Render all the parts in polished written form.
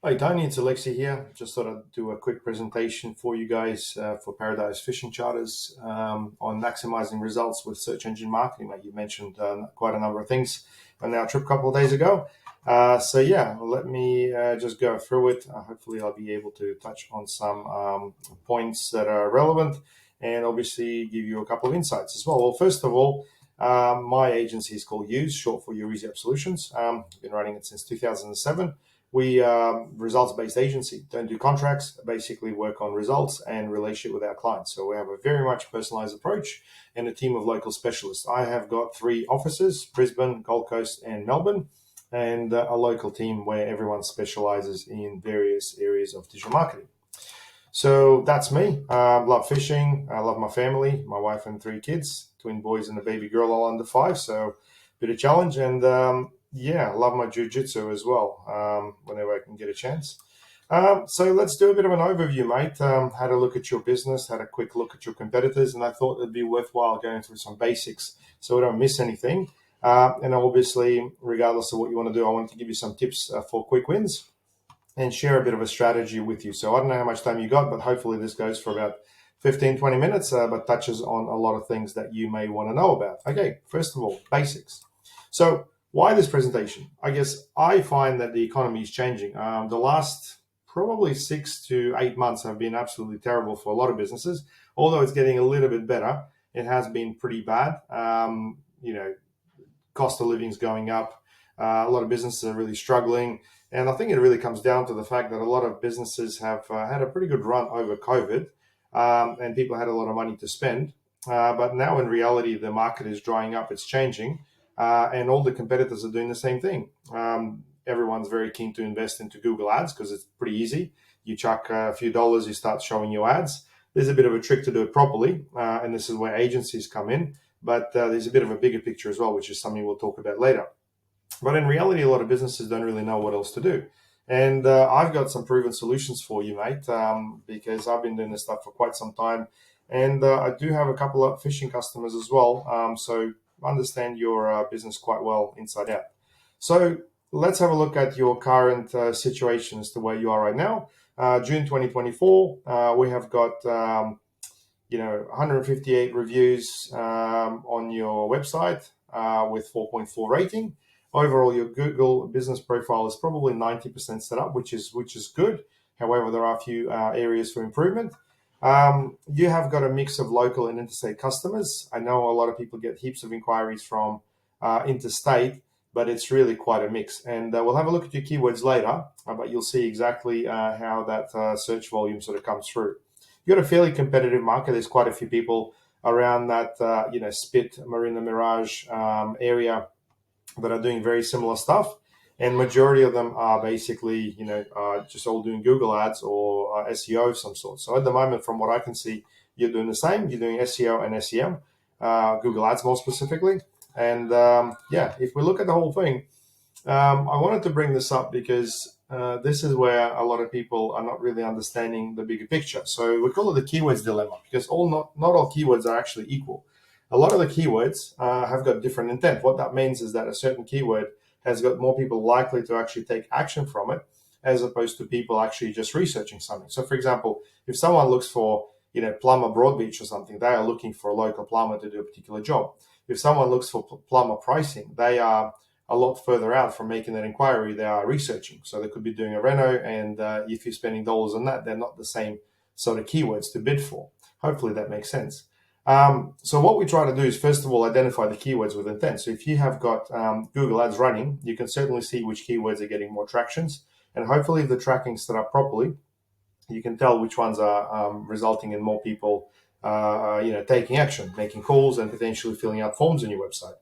Hi, Tony. It's Alexi here. Just thought I'd do a quick presentation for you guys for Paradise Fishing Charters on maximizing results with search engine marketing. Mate, you mentioned quite a number of things on our trip a couple of days ago. So let me just go through it. Hopefully, I'll be able to touch on some points that are relevant and obviously give you a couple of insights as well. Well, first of all, my agency is called Use, short for Your Easy App Solutions. I've been running it since 2007. We results-based agency, don't do contracts, basically work on results and relationship with our clients. So we have a very much personalized approach and a team of local specialists. I have got 3 offices, Brisbane, Gold Coast, and Melbourne, and a local team where everyone specializes in various areas of digital marketing. So that's me. I love fishing. I love my family, my wife and 3 kids, twin boys and a baby girl all under 5. So bit of challenge. And I love my jiu-jitsu as well whenever I can get a chance. So let's do a bit of an overview, mate. Had a look at your business, had a quick look at your competitors, and I thought it'd be worthwhile going through some basics so we don't miss anything. And obviously, regardless of what you want to do, I wanted to give you some tips for quick wins and share a bit of a strategy with you. So I don't know how much time you got, but hopefully this goes for about 15, 20 minutes, but touches on a lot of things that you may want to know about. Okay, first of all, basics. So why this presentation? I guess I find that the economy is changing. The last probably 6 to 8 months have been absolutely terrible for a lot of businesses. Although it's getting a little bit better, it has been pretty bad. Cost of living is going up. A lot of businesses are really struggling. And I think it really comes down to the fact that a lot of businesses have had a pretty good run over COVID, and people had a lot of money to spend. But now in reality, the market is drying up, it's changing, and all the competitors are doing the same thing. Everyone's very keen to invest into Google Ads because it's pretty easy. You chuck a few dollars, you start showing your ads. There's a bit of a trick to do it properly, and this is where agencies come in. But there's a bit of a bigger picture as well, which is something we'll talk about later. But in reality, a lot of businesses don't really know what else to do. And I've got some proven solutions for you, mate, because I've been doing this stuff for quite some time. And I do have a couple of fishing customers as well. So I understand your business quite well inside out. So let's have a look at your current situation as to where you are right now. June 2024, we have got 158 reviews on your website with 4.4 rating. Overall, your Google business profile is probably 90% set up, which is good. However, there are a few areas for improvement. You have got a mix of local and interstate customers. I know a lot of people get heaps of inquiries from interstate, but it's really quite a mix. And we'll have a look at your keywords later, but you'll see exactly how that search volume sort of comes through. You've got a fairly competitive market. There's quite a few people around that, Spit, Marina Mirage area that are doing very similar stuff, and majority of them are basically just all doing Google ads or SEO of some sort. So at the moment, from what I can see, you're doing the same. You're doing SEO and SEM, Google ads more specifically. And if we look at the whole thing, I wanted to bring this up because this is where a lot of people are not really understanding the bigger picture. So we call it the keywords dilemma, because not all keywords are actually equal. A lot of the keywords have got different intent. What that means is that a certain keyword has got more people likely to actually take action from it, as opposed to people actually just researching something. So, for example, if someone looks for, plumber Broadbeach or something, they are looking for a local plumber to do a particular job. If someone looks for plumber pricing, they are a lot further out from making that inquiry. They are researching. So they could be doing a reno, and if you're spending dollars on that, they're not the same sort of keywords to bid for. Hopefully that makes sense. So what we try to do is, first of all, identify the keywords with intent. So if you have got Google Ads running, you can certainly see which keywords are getting more tractions. And hopefully if the tracking's set up properly, you can tell which ones are resulting in more people taking action, making calls, and potentially filling out forms on your website.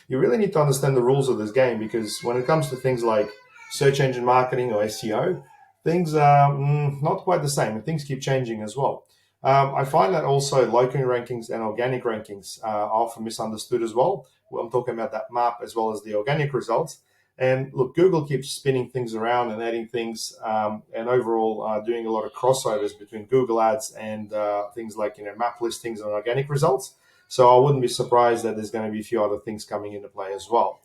You really need to understand the rules of this game, because when it comes to things like search engine marketing or SEO, things are not quite the same, and things keep changing as well. I find that also local rankings and organic rankings are often misunderstood as well. I'm talking about that map as well as the organic results. And look, Google keeps spinning things around and adding things, and overall doing a lot of crossovers between Google Ads and things like map listings and organic results. So I wouldn't be surprised that there's going to be a few other things coming into play as well.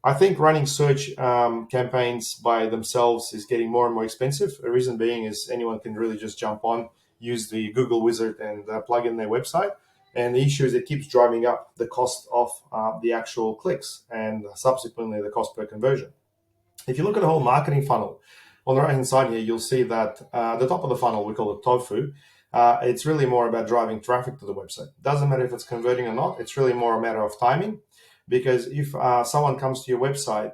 I think running search campaigns by themselves is getting more and more expensive. The reason being is anyone can really just jump on, use the Google wizard, and plug in their website. And the issue is it keeps driving up the cost of the actual clicks and subsequently the cost per conversion. If you look at the whole marketing funnel, on the right hand side here, you'll see that the top of the funnel, we call it tofu. It's really more about driving traffic to the website. Doesn't matter if it's converting or not. It's really more a matter of timing, because if someone comes to your website,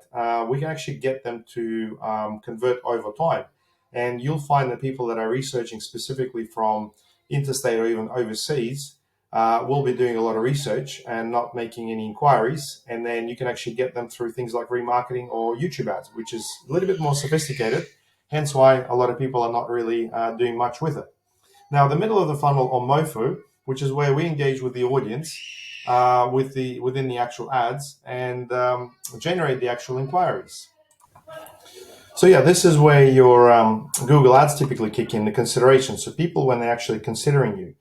we can actually get them to convert over time. And you'll find that people that are researching specifically from interstate or even overseas will be doing a lot of research and not making any inquiries. And then you can actually get them through things like remarketing or YouTube ads, which is a little bit more sophisticated. Hence why a lot of people are not really doing much with it. Now, the middle of the funnel, or MOFU, which is where we engage with the audience within the actual ads and generate the actual inquiries. So yeah, this is where your Google ads typically kick in the consideration. So people, when they're actually considering you,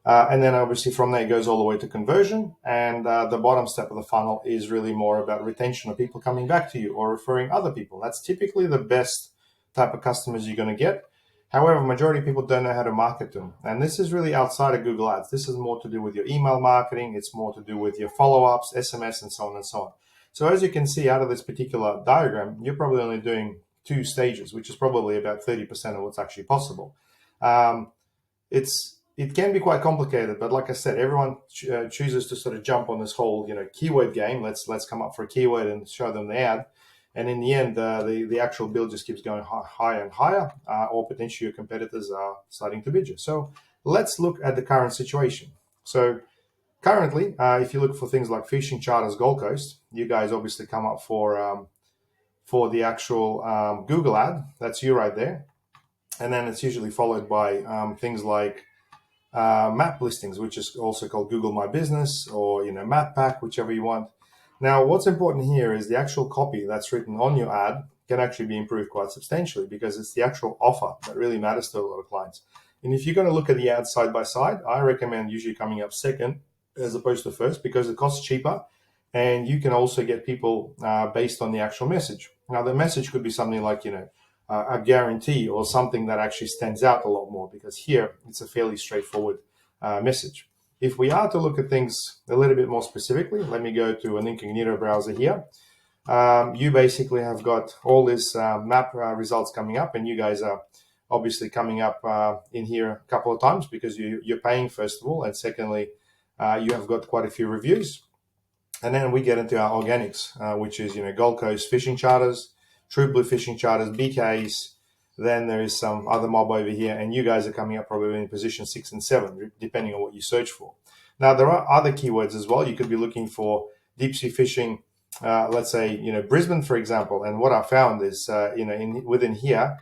and then obviously from there it goes all the way to conversion. And the bottom step of the funnel is really more about retention of people coming back to you or referring other people. That's typically the best type of customers you're going to get. However, majority of people don't know how to market them. And this is really outside of Google Ads. This is more to do with your email marketing. It's more to do with your follow-ups, SMS, and so on and so on. So as you can see out of this particular diagram, you're probably only doing 2 stages, which is probably about 30% of what's actually possible. It can be quite complicated, but like I said, everyone chooses to sort of jump on this whole, keyword game. Let's come up for a keyword and show them the ad. And in the end, the actual bill just keeps going higher and higher, or potentially your competitors are starting to bid you. So let's look at the current situation. So currently, if you look for things like fishing charters, Gold Coast, you guys obviously come up for the actual Google ad. That's you right there. And then it's usually followed by things like map listings, which is also called Google My Business, or Map Pack, whichever you want. Now, what's important here is the actual copy that's written on your ad can actually be improved quite substantially, because it's the actual offer that really matters to a lot of clients. And if you're going to look at the ads side by side, I recommend usually coming up second as opposed to first, because it costs cheaper, and you can also get people based on the actual message. Now, the message could be something like, a guarantee, or something that actually stands out a lot more, because here it's a fairly straightforward message. If we are to look at things a little bit more specifically, let me go to an incognito browser here. You basically have got all these map results coming up, and you guys are obviously coming up in here a couple of times because you're paying, first of all, and secondly, you have got quite a few reviews. And then we get into our organics, which is Gold Coast fishing charters, True Blue fishing charters, BKs. Then there is some other mob over here, and you guys are coming up probably in position 6 and 7, depending on what you search for. Now, there are other keywords as well. You could be looking for deep sea fishing, let's say, Brisbane, for example. And what I found is, within here,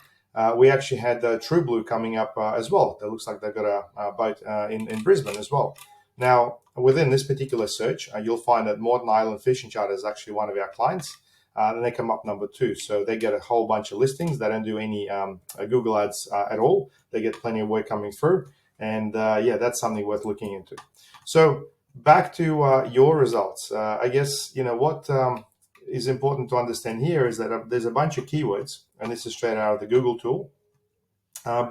we actually had True Blue coming up as well. It looks like they've got a boat in Brisbane as well. Now, within this particular search, you'll find that Moreton Island Fishing Charter is actually one of our clients. And they come up number 2. So they get a whole bunch of listings. They don't do any Google ads at all. They get plenty of work coming through. And that's something worth looking into. So back to your results. I guess, what is important to understand here is that there's a bunch of keywords, and this is straight out of the Google tool,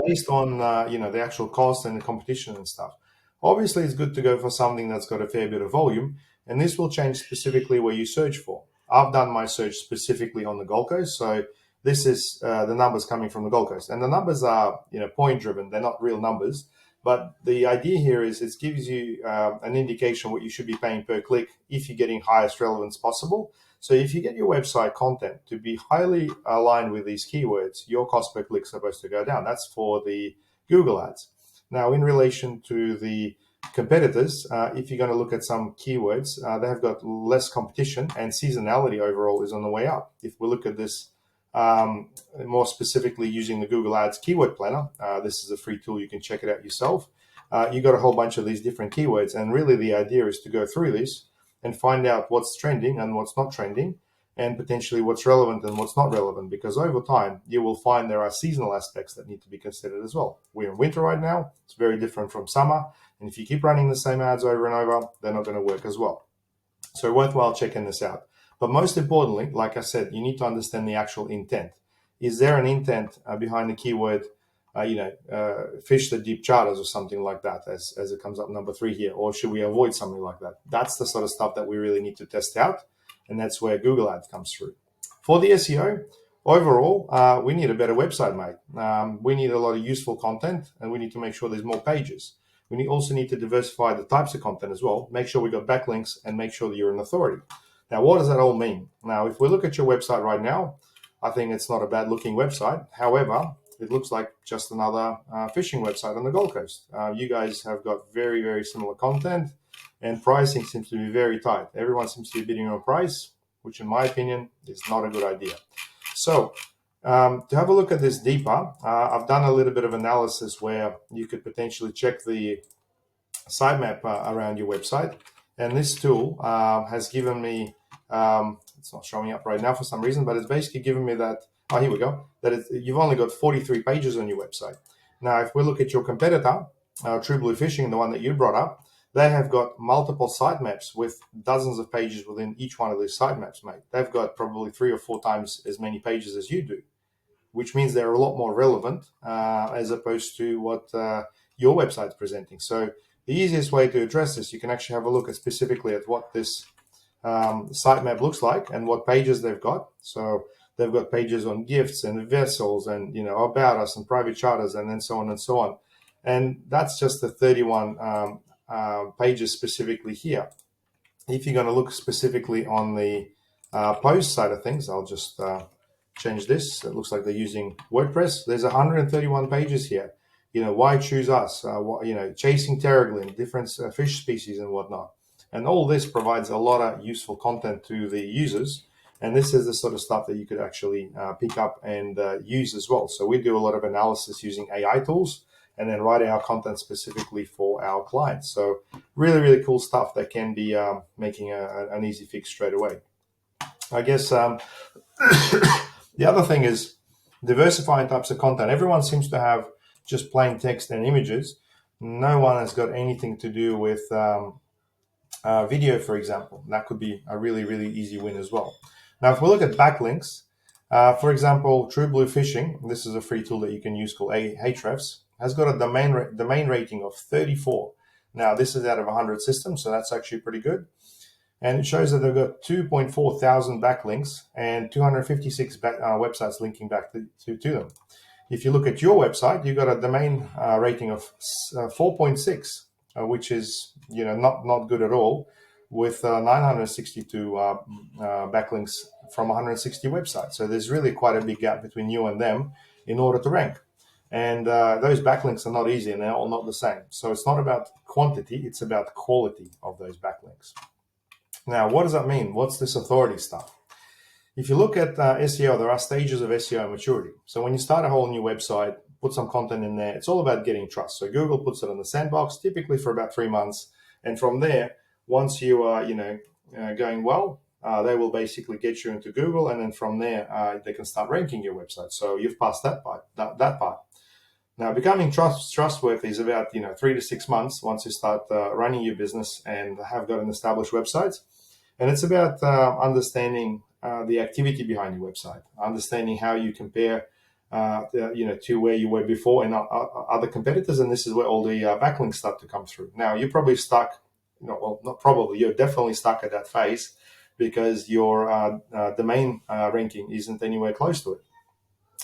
based on, the actual cost and the competition and stuff. Obviously, it's good to go for something that's got a fair bit of volume, and this will change specifically where you search for. I've done my search specifically on the Gold Coast, so this is the numbers coming from the Gold Coast, and the numbers are point driven; they're not real numbers. But the idea here is it gives you an indication what you should be paying per click if you're getting highest relevance possible. So if you get your website content to be highly aligned with these keywords, your cost per click is supposed to go down. That's for the Google ads. Now, in relation to the competitors, if you're going to look at some keywords, they have got less competition, and seasonality overall is on the way up. If we look at this more specifically using the Google Ads Keyword Planner, this is a free tool. You can check it out yourself. You got a whole bunch of these different keywords, and really the idea is to go through this and find out what's trending and what's not trending, and potentially what's relevant and what's not relevant, because over time you will find there are seasonal aspects that need to be considered as well. We're in winter right now. It's very different from summer. And if you keep running the same ads over and over, they're not going to work as well. So worthwhile checking this out. But most importantly, like I said, you need to understand the actual intent. Is there an intent behind the keyword, fish the deep charters or something like that, as it comes up number 3 here, or should we avoid something like that? That's the sort of stuff that we really need to test out, and that's where Google Ads comes through. For the SEO, overall, we need a better website, mate. We need a lot of useful content, and we need to make sure there's more pages. We also need to diversify the types of content as well. Make sure we got backlinks and make sure that you're an authority. Now, what does that all mean? Now, if we look at your website right now, I think it's not a bad looking website. However, it looks like just another fishing website on the Gold Coast. You guys have got very, very similar content, and pricing seems to be very tight. Everyone seems to be bidding on a price, which in my opinion is not a good idea. So to have a look at this deeper, I've done a little bit of analysis where you could potentially check the sitemap around your website. And this tool has given me, it's not showing up right now for some reason, but it's basically given me that, oh, here we go, that you've only got 43 pages on your website. Now, if we look at your competitor, True Blue Fishing, the one that you brought up, they have got multiple sitemaps with dozens of pages within each one of these sitemaps, mate. They've got probably 3 or 4 times as many pages as you do, which means they're a lot more relevant as opposed to what your website's presenting. So the easiest way to address this, you can actually have a look at specifically at what this sitemap looks like and what pages they've got. So they've got pages on gifts and vessels and, about us and private charters and then so on and so on. And that's just the 31 pages specifically here. If you're going to look specifically on the post side of things, I'll just change this. It looks like they're using WordPress. There's 131 pages here. Why choose us? Chasing pteroglin, different fish species and whatnot. And all this provides a lot of useful content to the users. And this is the sort of stuff that you could actually pick up and use as well. So we do a lot of analysis using AI tools and then writing our content specifically for our clients. So really, really cool stuff that can be making an easy fix straight away. I guess the other thing is diversifying types of content. Everyone seems to have just plain text and images. No one has got anything to do with video, for example. That could be a really, really easy win as well. Now, if we look at backlinks, for example, True Blue Fishing, this is a free tool that you can use called Ahrefs, has got a domain rating of 34. Now, this is out of 100 systems, so that's actually pretty good. And it shows that they've got 2.4 thousand backlinks and 256 websites linking back to them. If you look at your website, you've got a domain rating of 4.6, which is not good at all, with 962 backlinks from 160 websites. So there's really quite a big gap between you and them in order to rank. And those backlinks are not easy, and they're all not the same. So it's not about quantity, it's about quality of those backlinks. Now, what does that mean? What's this authority stuff? If you look at SEO, there are stages of SEO maturity. So when you start a whole new website, put some content in there, it's all about getting trust. So Google puts it on the sandbox, typically for about 3 months. And from there, once you are, going well, they will basically get you into Google. And then from there, they can start ranking your website. So you've passed that part. Now, becoming trustworthy is about 3 to 6 months once you start running your business and have got an established website. And it's about understanding the activity behind your website, understanding how you compare, to where you were before and other competitors. And this is where all the backlinks start to come through. Now, you're probably stuck. Not probably. You're definitely stuck at that phase because your domain ranking isn't anywhere close to it.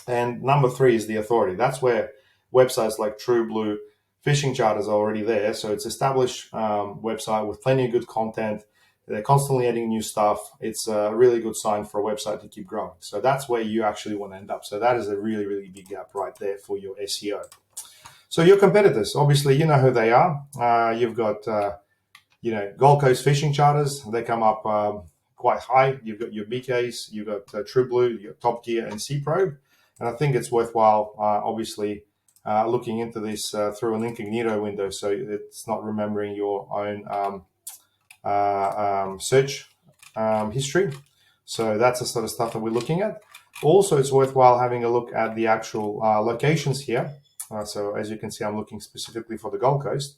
And number 3 is the authority. That's where websites like True Blue Fishing Charters are already there. So it's established website with plenty of good content. They're constantly adding new stuff. It's a really good sign for a website to keep growing. So that's where you actually want to end up. So that is a really, really big gap right there for your SEO. So your competitors, obviously, you know who they are. You've got, Gold Coast Fishing Charters. They come up quite high. You've got your BKs, you've got True Blue, your Top Gear and Sea Probe. And I think it's worthwhile, obviously, looking into this through an incognito window. So it's not remembering your own search history. So that's the sort of stuff that we're looking at. Also, it's worthwhile having a look at the actual locations here. So as you can see, I'm looking specifically for the Gold Coast.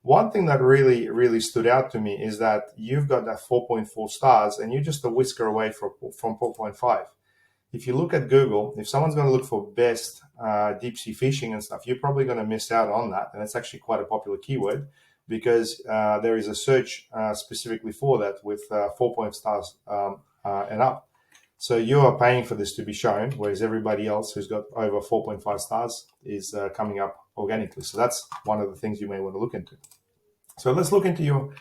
One thing that really stood out to me is that you've got that 4.4 stars and you're just a whisker away from 4.5. If you look at Google, if someone's going to look for best deep sea fishing and stuff, you're probably going to miss out on that. And it's actually quite a popular keyword because there is a search specifically for that with 4.0 stars and up. So you are paying for this to be shown, whereas everybody else who's got over 4.5 stars is coming up organically. So that's one of the things you may want to look into. So let's look into your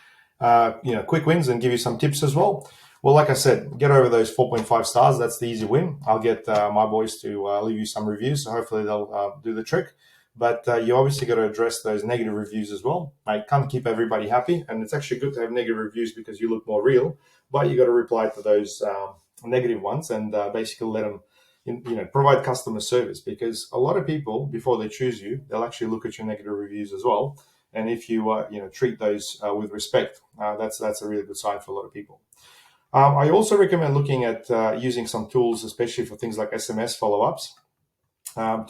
quick wins and give you some tips as well. Well, like I said, get over those 4.5 stars. That's the easy win. I'll get my boys to leave you some reviews, so hopefully they'll do the trick. But you obviously got to address those negative reviews as well. I can't keep everybody happy, and it's actually good to have negative reviews because you look more real. But you got to reply to those negative ones and basically let them, provide customer service, because a lot of people, before they choose you, they'll actually look at your negative reviews as well. And if you treat those with respect, that's a really good sign for a lot of people. I also recommend looking at using some tools, especially for things like SMS follow-ups,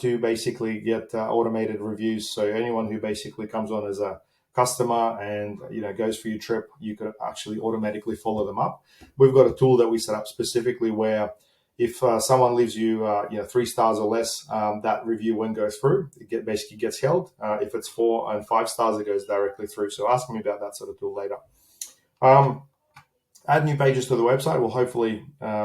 to basically get automated reviews. So anyone who basically comes on as a customer and goes for your trip, you could actually automatically follow them up. We've got a tool that we set up specifically where if someone leaves you 3 stars or less, that review won't go through. It basically gets held. If it's 4 and 5 stars, it goes directly through. So ask me about that sort of tool later. Add new pages to the website. Well, hopefully,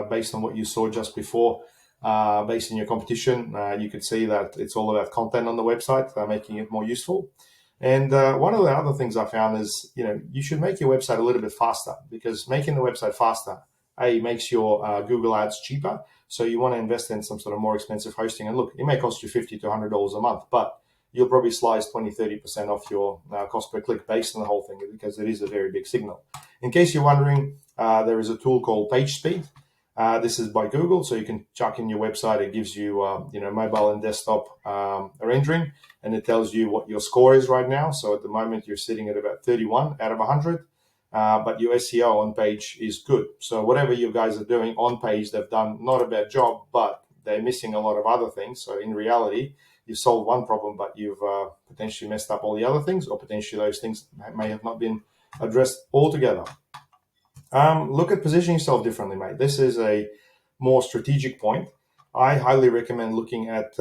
based on what you saw just before, based on your competition, you could see that it's all about content on the website, making it more useful. And one of the other things I found is, you should make your website a little bit faster, because making the website faster, makes your Google ads cheaper. So you want to invest in some sort of more expensive hosting. And look, it may cost you $50 to $100 a month, but you'll probably slice 20-30% off your cost per click based on the whole thing, because it is a very big signal. In case you're wondering, there is a tool called PageSpeed. This is by Google, so you can chuck in your website. It gives you, mobile and desktop rendering, and it tells you what your score is right now. So at the moment, you're sitting at about 31 out of 100, but your SEO on page is good. So whatever you guys are doing on page, they've done not a bad job, but they're missing a lot of other things. So in reality, you solved one problem, but you've potentially messed up all the other things, or potentially those things may have not been addressed altogether. Look at positioning yourself differently, mate. This is a more strategic point. I highly recommend looking at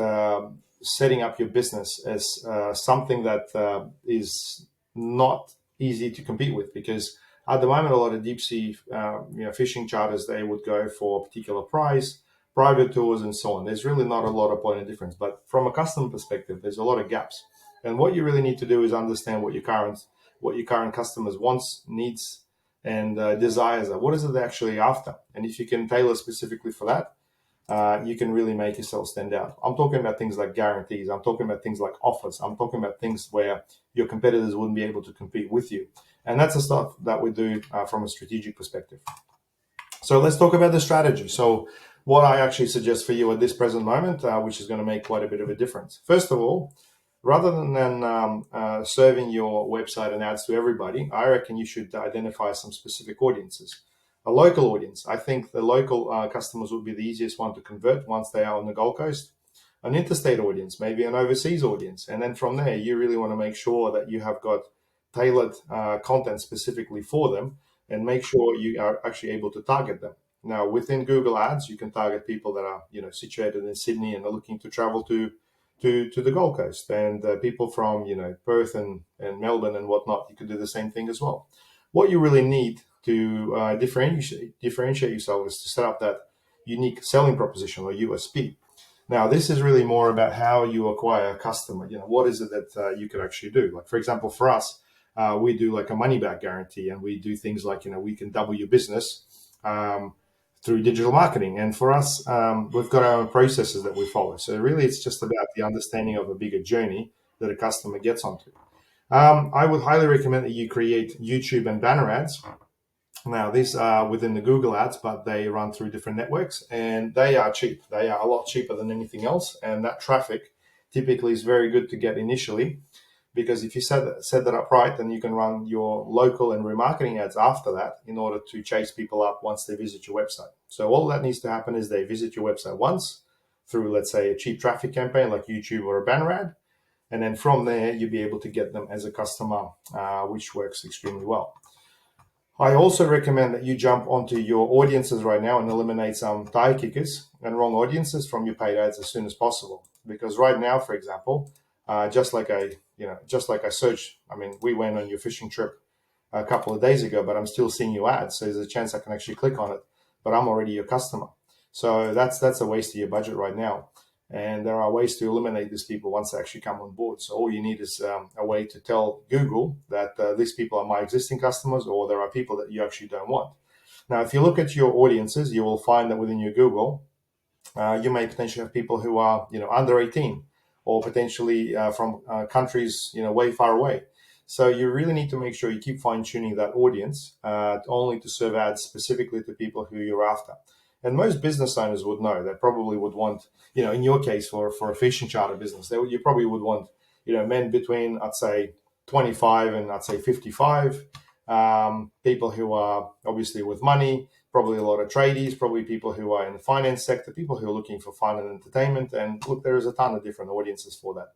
setting up your business as something that is not easy to compete with, because at the moment, a lot of deep sea fishing charters, they would go for a particular price, private tours, and so on. There's really not a lot of point of difference. But from a customer perspective, there's a lot of gaps. And what you really need to do is understand what your current customers wants, needs, and desires are. What is it they're actually after? And if you can tailor specifically for that, you can really make yourself stand out. I'm talking about things like guarantees. I'm talking about things like offers. I'm talking about things where your competitors wouldn't be able to compete with you. And that's the stuff that we do from a strategic perspective. So let's talk about the strategy. So what I actually suggest for you at this present moment, which is going to make quite a bit of a difference. First of all, rather than serving your website and ads to everybody, I reckon you should identify some specific audiences. A local audience. I think the local customers would be the easiest one to convert once they are on the Gold Coast. An interstate audience, maybe an overseas audience. And then from there, you really want to make sure that you have got tailored content specifically for them, and make sure you are actually able to target them. Now, within Google Ads, you can target people that are situated in Sydney and are looking to travel to the Gold Coast, and people from Perth and Melbourne and whatnot. You could do the same thing as well. What you really need to differentiate yourself is to set up that unique selling proposition, or USP. Now, this is really more about how you acquire a customer. What is it that you could actually do? Like, for example, for us, we do like a money back guarantee, and we do things like we can double your business through digital marketing. And for us, we've got our own processes that we follow. So really, it's just about the understanding of a bigger journey that a customer gets onto. I would highly recommend that you create YouTube and banner ads. Now, these are within the Google Ads, but they run through different networks, and they are cheap. They are a lot cheaper than anything else. And that traffic typically is very good to get initially, because if you set that up right, then you can run your local and remarketing ads after that in order to chase people up once they visit your website. So all that needs to happen is they visit your website once through, let's say, a cheap traffic campaign like YouTube or a banner ad. And then from there, you'll be able to get them as a customer, which works extremely well. I also recommend that you jump onto your audiences right now and eliminate some tire kickers and wrong audiences from your paid ads as soon as possible. Because right now, for example, just like I searched, I mean, we went on your fishing trip a couple of days ago, but I'm still seeing your ads. So there's a chance I can actually click on it, but I'm already your customer. So that's a waste of your budget right now. And there are ways to eliminate these people once they actually come on board. So all you need is a way to tell Google that these people are my existing customers, or there are people that you actually don't want. Now, if you look at your audiences, you will find that within your Google, you may potentially have people who are, under 18, or potentially from countries, way far away. So you really need to make sure you keep fine tuning that audience only to serve ads specifically to people who you're after. And most business owners would know. They probably would want, in your case, for a fishing charter business, you probably would want, men between, I'd say, 25 and I'd say 55, people who are obviously with money, probably a lot of tradies, probably people who are in the finance sector, people who are looking for fun and entertainment. And look, there is a ton of different audiences for that.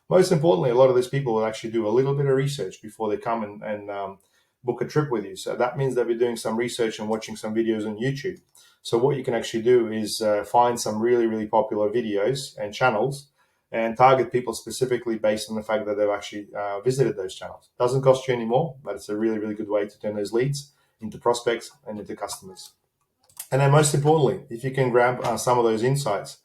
Most importantly, a lot of these people will actually do a little bit of research before they come and book a trip with you. So that means they'll be doing some research and watching some videos on YouTube. So what you can actually do is find some really, really popular videos and channels and target people specifically based on the fact that they've actually visited those channels. Doesn't cost you any more, but it's a really, really good way to turn those leads into prospects and into customers. And then most importantly, if you can grab some of those insights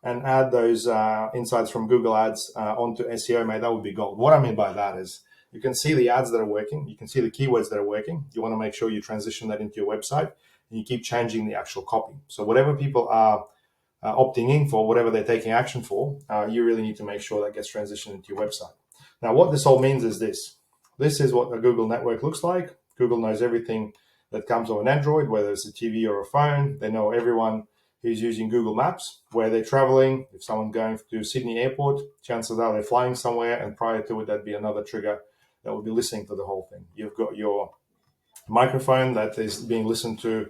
and add those insights from Google Ads onto SEO, mate, that would be gold. What I mean by that is you can see the ads that are working. You can see the keywords that are working. You want to make sure you transition that into your website and you keep changing the actual copy. So whatever people are opting in for, whatever they're taking action for, you really need to make sure that gets transitioned into your website. Now, what this all means is this. This is what a Google network looks like. Google knows everything that comes on an Android, whether it's a TV or a phone. They know everyone who's using Google Maps, where they're traveling. If someone's going to Sydney Airport, chances are they're flying somewhere, and prior to it, that'd be another trigger that will be listening to the whole thing. You've got your microphone that is being listened to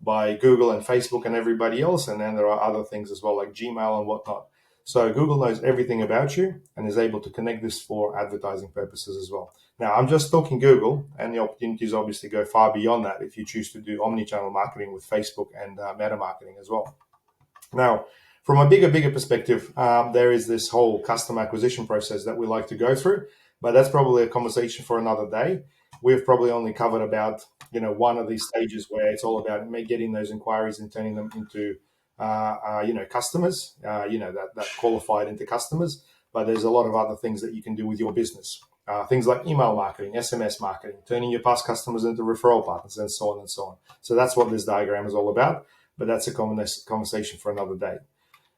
by Google and Facebook and everybody else, and then there are other things as well, like Gmail and whatnot. So Google knows everything about you and is able to connect this for advertising purposes as well. Now, I'm just talking Google, and the opportunities obviously go far beyond that if you choose to do omni-channel marketing with Facebook and meta marketing as well. Now, from a bigger perspective, there is this whole customer acquisition process that we like to go through, but that's probably a conversation for another day. We've probably only covered about one of these stages where it's all about getting those inquiries and turning them into customers, that qualified into customers. But there's a lot of other things that you can do with your business. Things like email marketing, SMS marketing, turning your past customers into referral partners, and so on and so on. So that's what this diagram is all about. But that's a conversation for another day.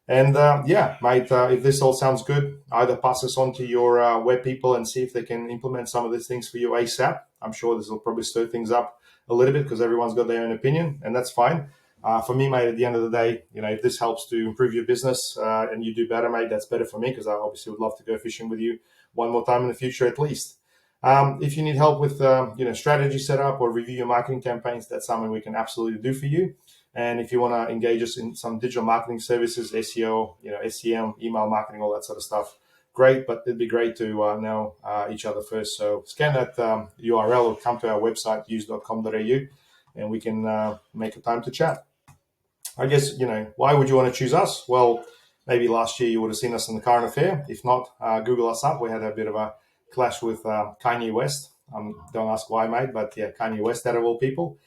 And mate, if this all sounds good, either pass this on to your web people and see if they can implement some of these things for you ASAP. I'm sure this will probably stir things up a little bit because everyone's got their own opinion, and that's fine. For me, mate, at the end of the day, if this helps to improve your business and you do better, mate, that's better for me because I obviously would love to go fishing with you one more time in the future at least. If you need help with strategy setup or review your marketing campaigns, that's something we can absolutely do for you. And if you want to engage us in some digital marketing services, SEO, SEM, email marketing, all that sort of stuff, great. But it'd be great to know each other first. So scan that URL or come to our website, use.com.au, and we can make a time to chat. I guess, why would you want to choose us? Well, maybe last year you would have seen us in the current affair. If not, Google us up. We had a bit of a clash with Kanye West. Don't ask why, mate, but yeah, Kanye West out of all people.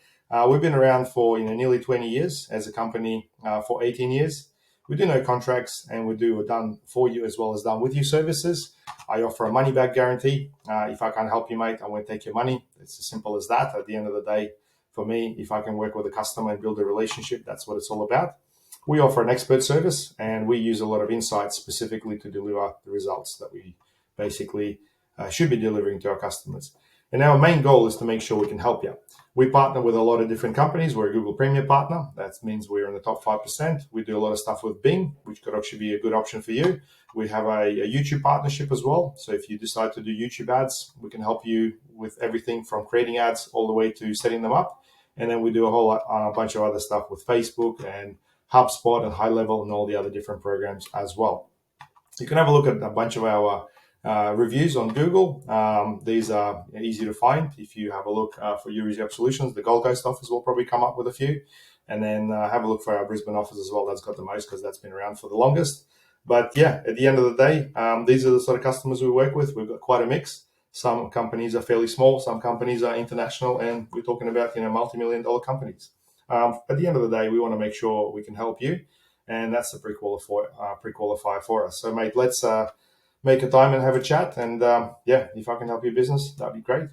We've been around for nearly 20 years as a company, for 18 years. We do no contracts, and we do done for you as well as done with you services. I offer a money back guarantee. If I can't help you, mate, I won't take your money. It's as simple as that. At the end of the day, for me, if I can work with a customer and build a relationship, that's what it's all about. We offer an expert service, and we use a lot of insights specifically to deliver the results that we basically should be delivering to our customers. And our main goal is to make sure we can help you. We partner with a lot of different companies. We're a Google Premier partner. That means we're in the top 5%. We do a lot of stuff with Bing, which could actually be a good option for you. We have a YouTube partnership as well. So if you decide to do YouTube ads, we can help you with everything from creating ads all the way to setting them up. And then we do a whole bunch of other stuff with Facebook and HubSpot and High Level and all the other different programs as well. You can have a look at a bunch of our reviews on Google. These are easy to find. If you have a look for Eurozone Solutions, the Gold Coast office will probably come up with a few. And then have a look for our Brisbane office as well. That's got the most because that's been around for the longest. But yeah, at the end of the day, these are the sort of customers we work with. We've got quite a mix. Some companies are fairly small, some companies are international, and we're talking about multi-million-dollar companies. At the end of the day, we want to make sure we can help you, and that's the pre-qualifier for us. So, mate, let's make a time and have a chat. And yeah, if I can help your business, that'd be great.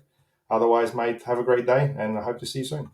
Otherwise, mate, have a great day, and I hope to see you soon.